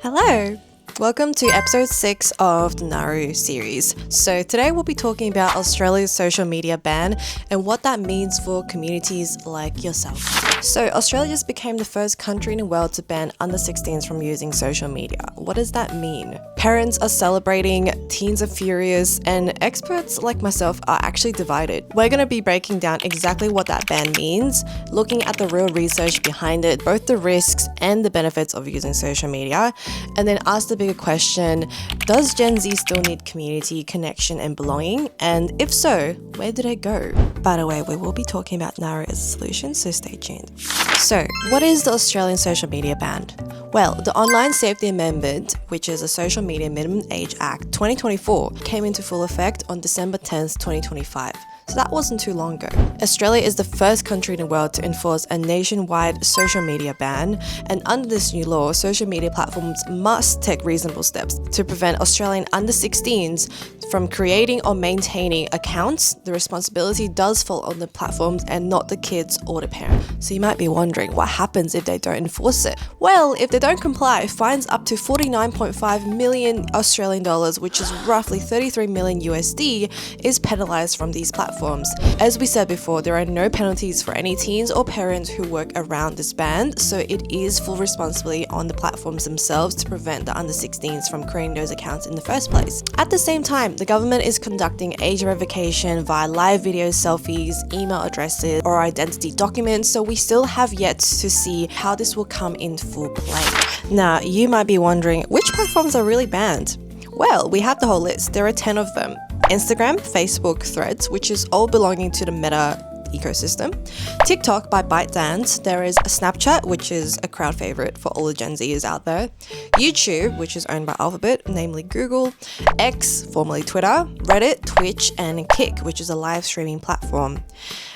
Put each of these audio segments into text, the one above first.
Hello! Welcome to episode 6 of the NARU series. So today we'll be talking about Australia's social media ban and what that means for communities like yourself. So Australia just became the first country in the world to ban under 16s from using social media. What does that mean? Parents are celebrating, teens are furious, and experts like myself are actually divided. We're going to be breaking down exactly what that ban means, looking at the real research behind it, both the risks and the benefits of using social media, and then ask the bigger question, does Gen Z still need community, connection, and belonging? And if so, where do they go? By the way, we will be talking about NARU as a solution, so stay tuned. So, what is the Australian social media ban? Well, the Online Safety Amendment, which is a Social Media Minimum Age Act 2024, came into full effect on December 10th, 2025. So that wasn't too long ago. Australia is the first country in the world to enforce a nationwide social media ban, and under this new law, social media platforms must take reasonable steps to prevent Australian under 16s from creating or maintaining accounts. The responsibility does fall on the platforms and not the kids or the parent. So you might be wondering, what happens if they don't enforce it? Well, if they don't comply, fines up to 49.5 million Australian dollars, which is roughly 33 million USD, is penalized from these platforms. As we said before, there are no penalties for any teens or parents who work around this ban, so it is full responsibility on the platforms themselves to prevent the under 16s from creating those accounts in the first place. At the same time, the government is conducting age verification via live videos, selfies, email addresses, or identity documents, so we still have yet to see how this will come in full play. Now, you might be wondering, which platforms are really banned? Well, we have the whole list. There are 10 of them. Instagram, Facebook, Threads, which is all belonging to the Meta ecosystem. TikTok by ByteDance. There is Snapchat, which is a crowd favorite for all the Gen Zers out there. YouTube, which is owned by Alphabet, namely Google. X, formerly Twitter. Reddit, Twitch, and Kick, which is a live streaming platform.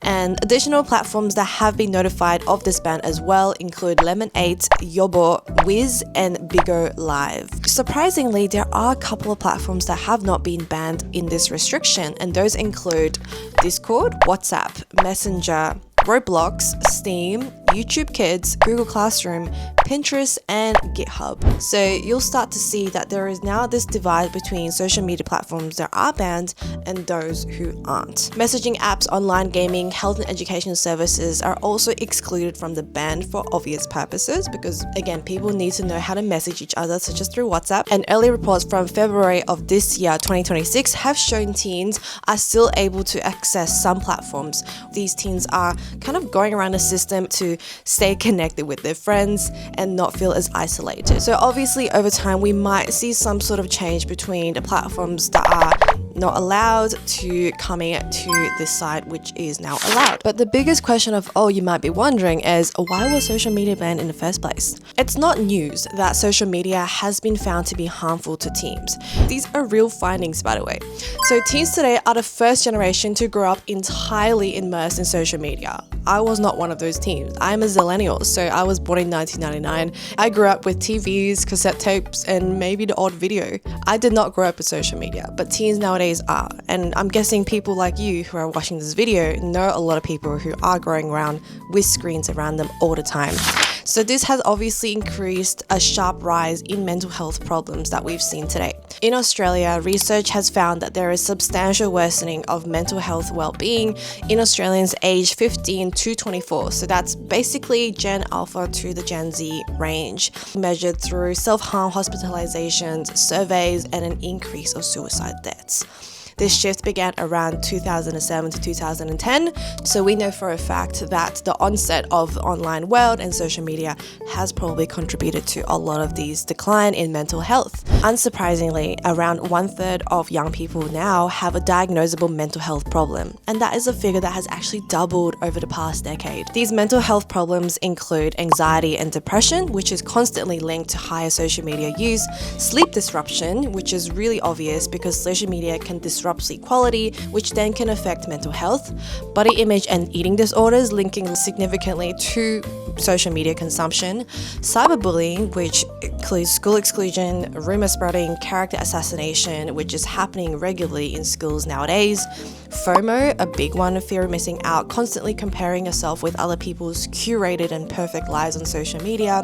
And additional platforms that have been notified of this ban as well include Lemon8, Yobo, Wiz, and Bigo Live. Surprisingly, there are a couple of platforms that have not been banned in this restriction, and those include Discord, WhatsApp, Messenger, Roblox, Steam, YouTube Kids, Google Classroom, Pinterest, and GitHub. So you'll start to see that there is now this divide between social media platforms that are banned and those who aren't. Messaging apps, online gaming, health and education services are also excluded from the ban for obvious purposes because, again, people need to know how to message each other, such as through WhatsApp. And early reports from February of this year, 2026, have shown teens are still able to access some platforms. These teens are kind of going around the system to stay connected with their friends and not feel as isolated. So obviously over time we might see some sort of change between the platforms that are not allowed to coming to this side which is now allowed. But the biggest question of all you might be wondering is, why was social media banned in the first place? It's not news that social media has been found to be harmful to teens. These are real findings, by the way. So teens today are the first generation to grow up entirely immersed in social media. I was not one of those teens. I'm a zillennial, so I was born in 1999. I grew up with TVs, cassette tapes, and maybe the odd video. I did not grow up with social media, but teens nowadays are. And I'm guessing people like you who are watching this video know a lot of people who are growing around with screens around them all the time. So this has obviously increased a sharp rise in mental health problems that we've seen today. In Australia, research has found that there is substantial worsening of mental health well-being in Australians aged 15 to 24. So that's basically Gen Alpha to the Gen Z range, measured through self-harm hospitalizations, surveys, and an increase of suicide deaths. This shift began around 2007 to 2010, so we know for a fact that the onset of the online world and social media has probably contributed to a lot of these decline in mental health. Unsurprisingly, around 1/3 of young people now have a diagnosable mental health problem, and that is a figure that has actually doubled over the past decade. These mental health problems include anxiety and depression, which is constantly linked to higher social media use, sleep disruption, which is really obvious because social media can disrupt sleep quality, which then can affect mental health, body image and eating disorders linking significantly to social media consumption, cyberbullying, which includes school exclusion, rumor spreading, character assassination, which is happening regularly in schools nowadays, FOMO, a big one, fear of missing out, constantly comparing yourself with other people's curated and perfect lives on social media,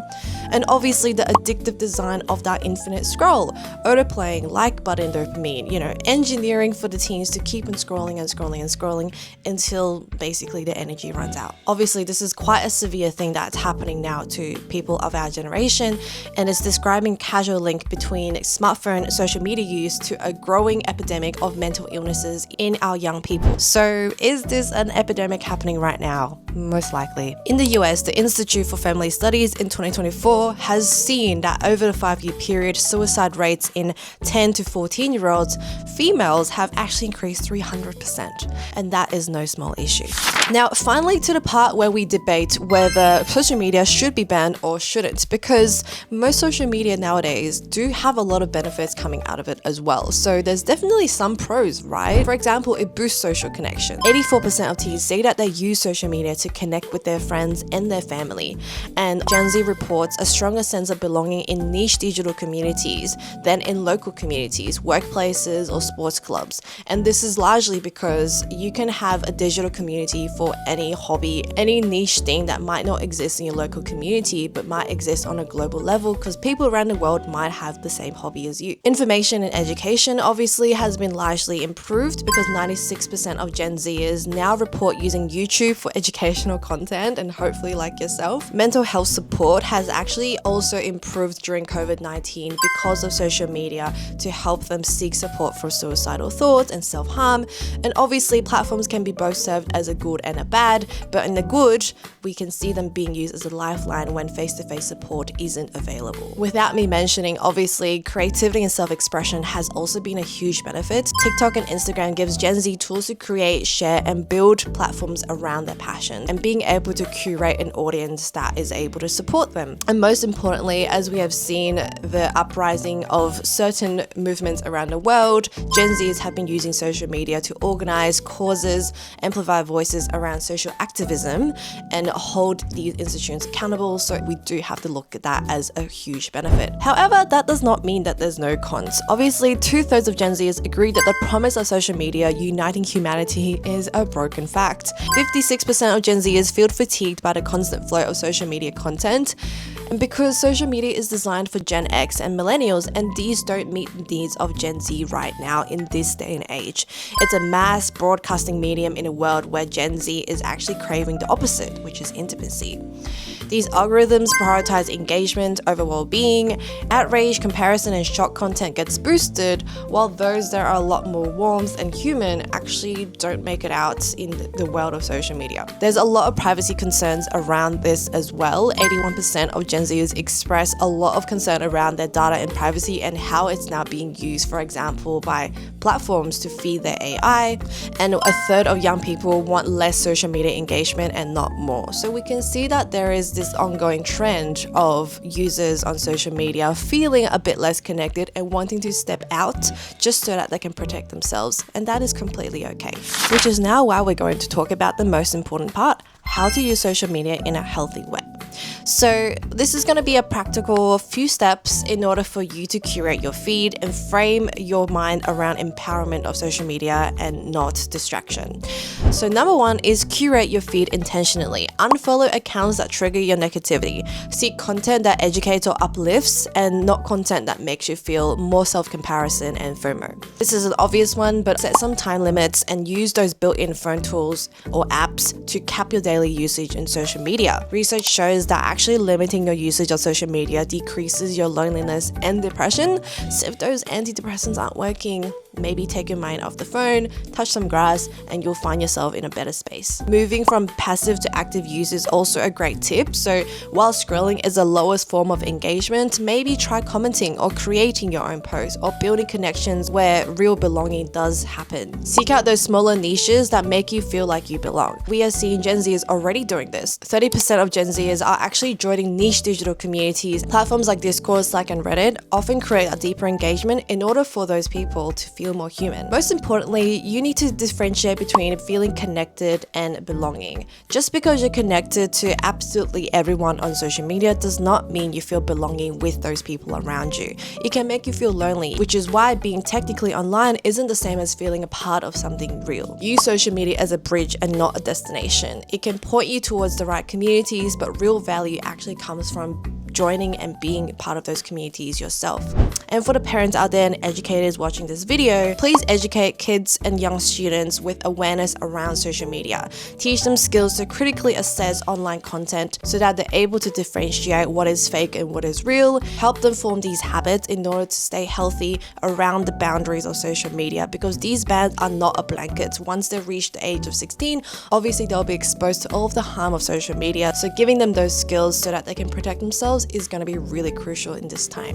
and obviously the addictive design of that infinite scroll, autoplaying, like button dopamine, engineering for the teens to keep on scrolling and scrolling and scrolling until basically the energy runs out. Obviously, this is quite a severe thing that's happening now to people of our generation, and it's describing casual link between smartphone social media use to a growing epidemic of mental illnesses in our young people. So is this an epidemic happening right now? Most likely. In the US, the Institute for Family Studies in 2024 has seen that over the 5-year period, suicide rates in 10 to 14-year-olds females have actually increased 300%, and that is no small issue. Now, finally, to the part where we debate whether social media should be banned or shouldn't, because most social media nowadays do have a lot of benefits coming out of it as well. So there's definitely some pros, right? For example, it boosts social connection. 84% of teens say that they use social media to connect with their friends and their family. And GenZ reports a stronger sense of belonging in niche digital communities than in local communities, workplaces, or sports clubs. And this is largely because you can have a digital community for any hobby, any niche thing that might not exist in your local community but might exist on a global level because people around the world might have the same hobby as you. Information and education obviously has been largely improved because 96% of Gen Zers now report using YouTube for educational content, and hopefully like yourself. Mental health support has actually also improved during COVID-19 because of social media to help them seek support for suicidal thoughts and self-harm. And obviously platforms can be both served as a good and a bad, but in the good, we can see them being used as a lifeline when face-to-face support isn't available. Without me mentioning, obviously, creativity and self-expression has also been a huge benefit. TikTok and Instagram gives Gen Z tools to create, share, and build platforms around their passion, and being able to curate an audience that is able to support them. And most importantly, as we have seen the uprising of certain movements around the world, Gen Zs have been using social media to organize causes, amplify voices around social activism, and hold these institutions accountable. So we do have to look at that as a huge benefit. However, that does not mean that there's no cons. Obviously, 2/3 of Gen Zers agree that the promise of social media uniting humanity is a broken fact. 56% of Gen Zers feel fatigued by the constant flow of social media content, and because social media is designed for Gen X and millennials, and these don't meet the needs of Gen Z right now in this day and age. It's a mass broadcasting medium in a world where Gen Z is actually craving the opposite, which is intimacy. These algorithms prioritize engagement over well-being. Outrage, comparison, and shock content gets boosted, while those that are a lot more warmth and human actually don't make it out in the world of social media. There's a lot of privacy concerns around this as well. 81% of Gen Zers express a lot of concern around their data and privacy and how it's now being used, for example, by platforms to feed their AI. And 1/3 of young people want less social media engagement and not more. So we can see that there is this ongoing trend of users on social media feeling a bit less connected and wanting to step out just so that they can protect themselves, and that is completely okay. Which is now why we're going to talk about the most important part: how to use social media in a healthy way. So this is going to be a practical few steps in order for you to curate your feed and frame your mind around empowerment of social media and not distraction. So number 1 is curate your feed intentionally. Unfollow accounts that trigger your negativity. Seek content that educates or uplifts, and not content that makes you feel more self-comparison and FOMO. This is an obvious one, but set some time limits and use those built-in phone tools or apps to cap your daily usage in social media. Research shows that actually limiting your usage of social media decreases your loneliness and depression. So if those antidepressants aren't working, maybe take your mind off the phone, touch some grass, and you'll find yourself in a better space. Moving from passive to active use is also a great tip. So while scrolling is the lowest form of engagement, maybe try commenting or creating your own posts or building connections where real belonging does happen. Seek out those smaller niches that make you feel like you belong. We are seeing Gen Zers already doing this. 30% of Gen Zers are actually joining niche digital communities. Platforms like Discord, Slack, and Reddit often create a deeper engagement in order for those people to feel feel more human. Most importantly, you need to differentiate between feeling connected and belonging. Just because you're connected to absolutely everyone on social media does not mean you feel belonging with those people around you. It can make you feel lonely, which is why being technically online isn't the same as feeling a part of something real. Use social media as a bridge and not a destination. It can point you towards the right communities, but real value actually comes from joining and being part of those communities yourself. And for the parents out there and educators watching this video, please educate kids and young students with awareness around social media. Teach them skills to critically assess online content so that they're able to differentiate what is fake and what is real. Help them form these habits in order to stay healthy around the boundaries of social media, because these bans are not a blanket. Once they reach the age of 16, obviously they'll be exposed to all of the harm of social media. So giving them those skills so that they can protect themselves is going to be really crucial in this time.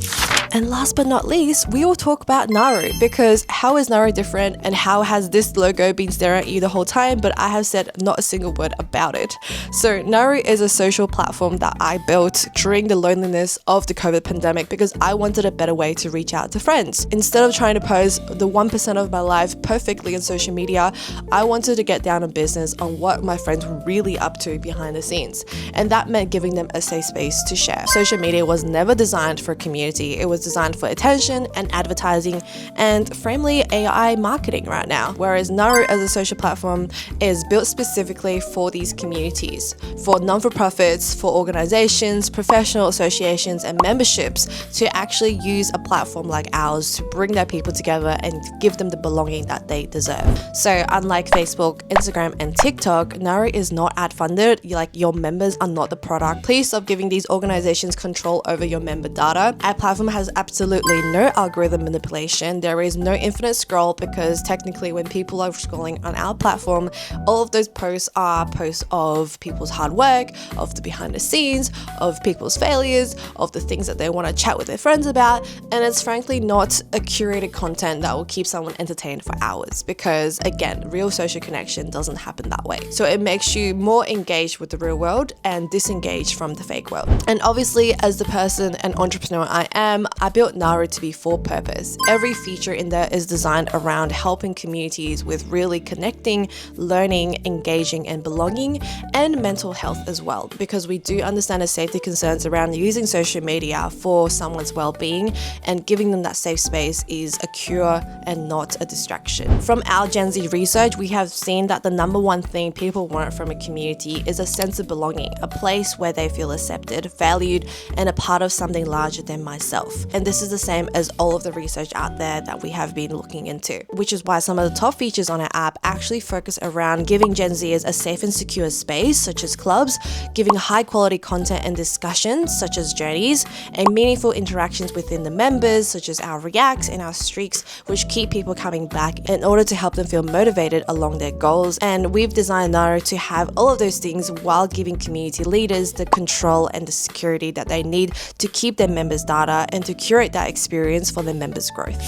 And last but not least, we will talk about NARU, because how is NARU different and how has this logo been staring at you the whole time, but I have said not a single word about it. So NARU is a social platform that I built during the loneliness of the COVID pandemic because I wanted a better way to reach out to friends. Instead of trying to post the 1% of my life perfectly on social media, I wanted to get down on business on what my friends were really up to behind the scenes. And that meant giving them a safe space to share. Social media was never designed for community. It was designed for attention and advertising and frankly AI marketing right now. Whereas NARU as a social platform is built specifically for these communities, for non-for-profits, for organizations, professional associations and memberships to actually use a platform like ours to bring their people together and give them the belonging that they deserve. So unlike Facebook, Instagram and TikTok, NARU is not ad funded. Like, your members are not the product. Please stop giving these organizations control over your member data. Our platform has absolutely no algorithm manipulation. There is no infinite scroll, because technically when people are scrolling on our platform, all of those posts are posts of people's hard work, of the behind the scenes, of people's failures, of the things that they want to chat with their friends about. And it's frankly not a curated content that will keep someone entertained for hours, because again, real social connection doesn't happen that way. So it makes you more engaged with the real world and disengaged from the fake world. And obviously, as the person and entrepreneur I am, I built NARU to be for purpose. Every feature in there is designed around helping communities with really connecting, learning, engaging and belonging, and mental health as well, because we do understand the safety concerns around using social media for someone's well-being, and giving them that safe space is a cure and not a distraction. From our Gen Z research, we have seen that the number one thing people want from a community is a sense of belonging, a place where they feel accepted, valued, and a part of something larger than myself. And this is the same as all of the research out there that we have been looking into, which is why some of the top features on our app actually focus around giving Gen Zers a safe and secure space, such as clubs, giving high quality content and discussions, such as journeys, and meaningful interactions within the members, such as our reacts and our streaks, which keep people coming back in order to help them feel motivated along their goals. And we've designed NARU to have all of those things while giving community leaders the control and the security that they need to keep their members' data and to curate that experience for their members' growth.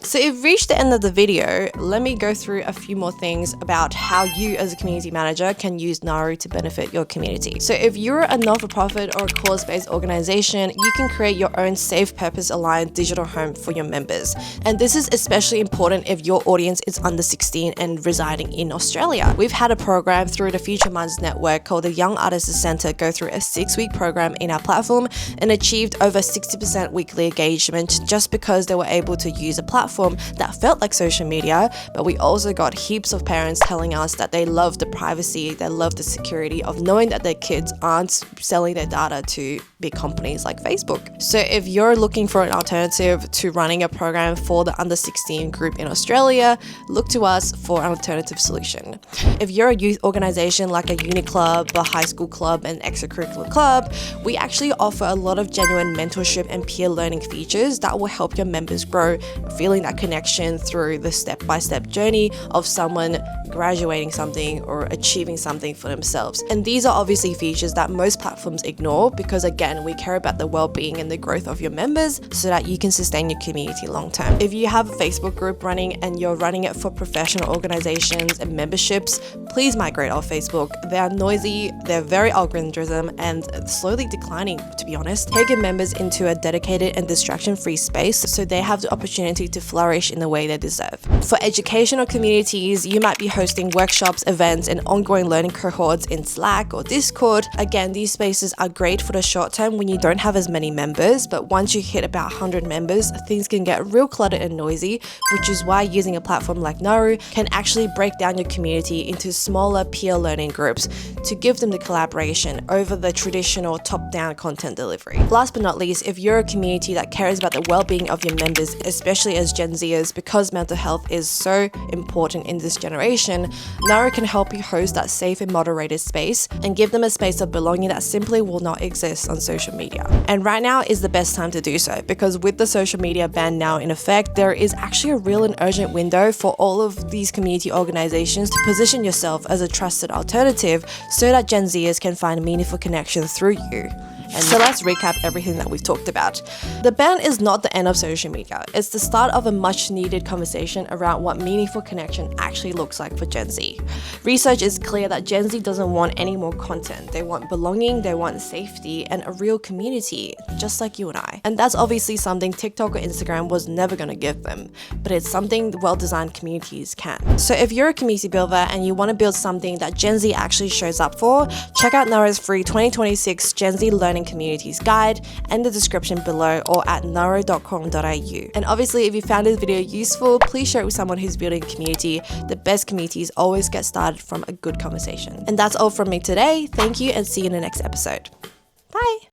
So if you've reached the end of the video, let me go through a few more things about how you as a community manager can use NARU to benefit your community. So if you're a non-for-profit or a cause-based organization, you can create your own safe, purpose-aligned digital home for your members. And this is especially important if your audience is under 16 and residing in Australia. We've had a program through the Future Minds Network called the Young Artists Centre go through a 6-week program in our platform and achieved over 60% weekly engagement just because they were able to use a platform that felt like social media. But we also got heaps of parents telling us that they love the privacy, they love the security of knowing that their kids aren't selling their data to big companies like Facebook. So if you're looking for an alternative to running a program for the under 16 group in Australia, look to us for an alternative solution. If you're a youth organization like a uni club, a high school club, and extracurricular club, we actually offer a lot of genuine mentorship and peer learning features that will help your members grow, feeling that connection through the step-by-step journey of someone graduating something or achieving something for themselves. And these are obviously features that most platforms ignore because, again, we care about the well-being and the growth of your members so that you can sustain your community long term. If you have a Facebook group running and you're running it for professional organizations and memberships, please migrate off Facebook. They are noisy, they're very algorithm-driven and slowly declining to be honest. Take your members into a dedicated and distraction-free space so they have the opportunity to flourish in the way they deserve. For educational communities, you might be hosting workshops, events, and ongoing learning cohorts in Slack or Discord. Again, these spaces are great for the short term when you don't have as many members, but once you hit about 100 members, things can get real cluttered and noisy, which is why using a platform like NARU can actually break down your community into smaller peer learning groups to give them the collaboration over the traditional top-down content delivery. Last but not least, if you're a community that cares about the well-being of your members, especially as Gen Zers, because mental health is so important in this generation, NARU can help you host that safe and moderated space and give them a space of belonging that simply will not exist on social media. And right now is the best time to do so, because with the social media ban now in effect, there is actually a real and urgent window for all of these community organizations to position yourself as a trusted alternative so that Gen Zers can find meaningful connection through you. And so let's recap everything that we've talked about. The ban is not the end of social media. It's the start of a much needed conversation around what meaningful connection actually looks like for Gen Z. Research is clear that Gen Z doesn't want any more content. They want belonging, they want safety, and a real community, just like you and I. And that's obviously something TikTok or Instagram was never going to give them, but it's something well-designed communities can. So if you're a community builder and you want to build something that Gen Z actually shows up for, check out NARU's free 2026 Gen Z Learning Communities Guide and the description below, or at naru.com.au. And obviously, if you found this video useful, please share it with someone who's building a community. The best communities always get started from a good conversation. And that's all from me today. Thank you and see you in the next episode. Bye!